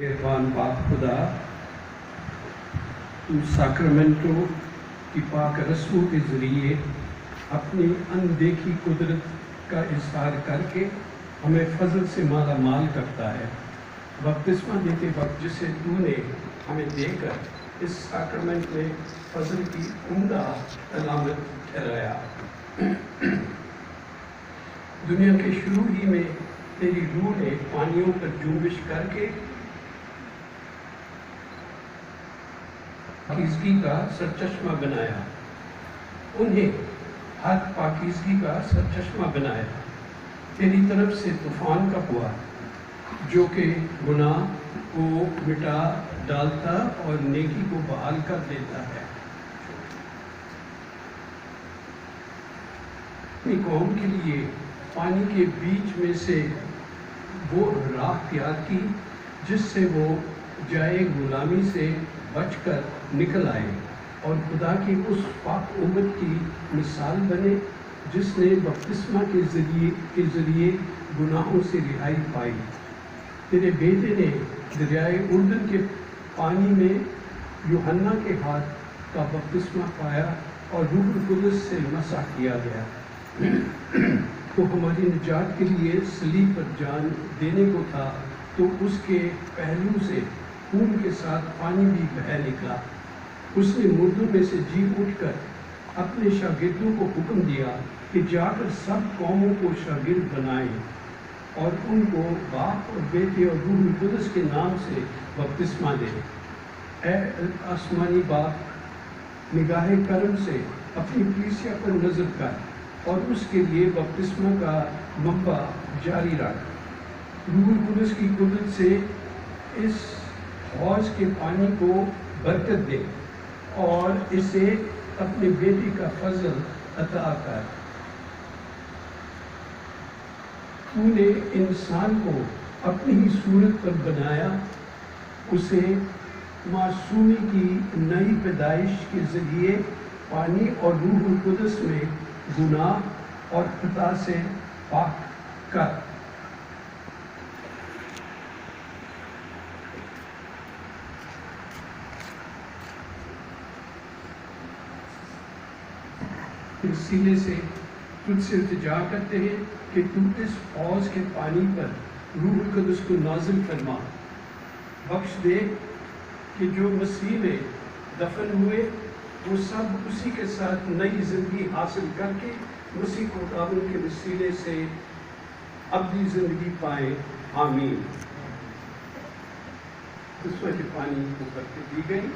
مہربان پاک خدا، تو ساکرمنٹوں کی پاک رسموں کے ذریعے اپنی اندیکھی قدرت کا اظہار کر کے ہمیں فضل سے مالا مال کرتا ہے۔ بپتسمہ دیتے وقت جسے تو نے ہمیں دے کر اس ساکرمنٹ میں فضل کی عمدہ علامت ٹھہرایا۔ دنیا کے شروع ہی میں تیری روح نے پانیوں پر جنبش کر کے پاکیزگی کا سرچشمہ بنایا، انہیں ہر پاکیزگی کا سرچشمہ بنایا۔ تیری طرف سے طوفان کا ہوا جو کہ گناہ کو مٹا ڈالتا اور نیکی کو بحال کر دیتا ہے۔ اپنی قوم کے لیے پانی کے بیچ میں سے وہ راہ تیار کی جس سے وہ جائے غلامی سے بچ کر نکل آئے اور خدا کی اس پاک امت کی مثال بنے جس نے بپتسمہ کے ذریعے گناہوں سے رہائی پائی۔ تیرے بیٹے نے دریائے اردن کے پانی میں یوحنا کے ہاتھ کا بپتسمہ پایا اور روح القدس سے مسح کیا گیا۔ تو ہماری نجات کے لیے صلیب پر جان دینے کو تھا، تو اس کے پہلو سے خون کے ساتھ پانی بھی بہہ نکلا۔ اس نے مردوں میں سے جی اٹھ کر اپنے شاگردوں کو حکم دیا کہ جا کر سب قوموں کو شاگرد بنائیں اور ان کو باپ اور بیٹے اور روح القدس کے نام سے بپتسمہ دیں۔ اے آسمانی باپ، نگاہ کرم سے اپنی کلیسیا پر نظر کر اور اس کے لیے بپتسمہ کا منبع جاری رکھ۔ روح القدس کی قدرت سے اس حوض کے پانی کو برکت دے اور اسے اپنے بیٹے کا فضل عطا کر۔ تو نے انسان کو اپنی ہی صورت پر بنایا، اسے معصومی کی نئی پیدائش کے ذریعے پانی اور روح القدس میں گناہ اور خطا سے پاک کر۔ وسیلے سے تجھ سے التجا کرتے ہیں کہ تو اس حوض کے پانی پر روح القدس کو نازل فرما۔ بخش دے کہ جو مسیح میں دفن ہوئے وہ سب اسی کے ساتھ نئی زندگی حاصل کر کے مسیح کو خداوند کے وسیلے سے ابدی زندگی پائیں۔ آمین۔ بپتسمہ کے پانی کو برکت دی گئی۔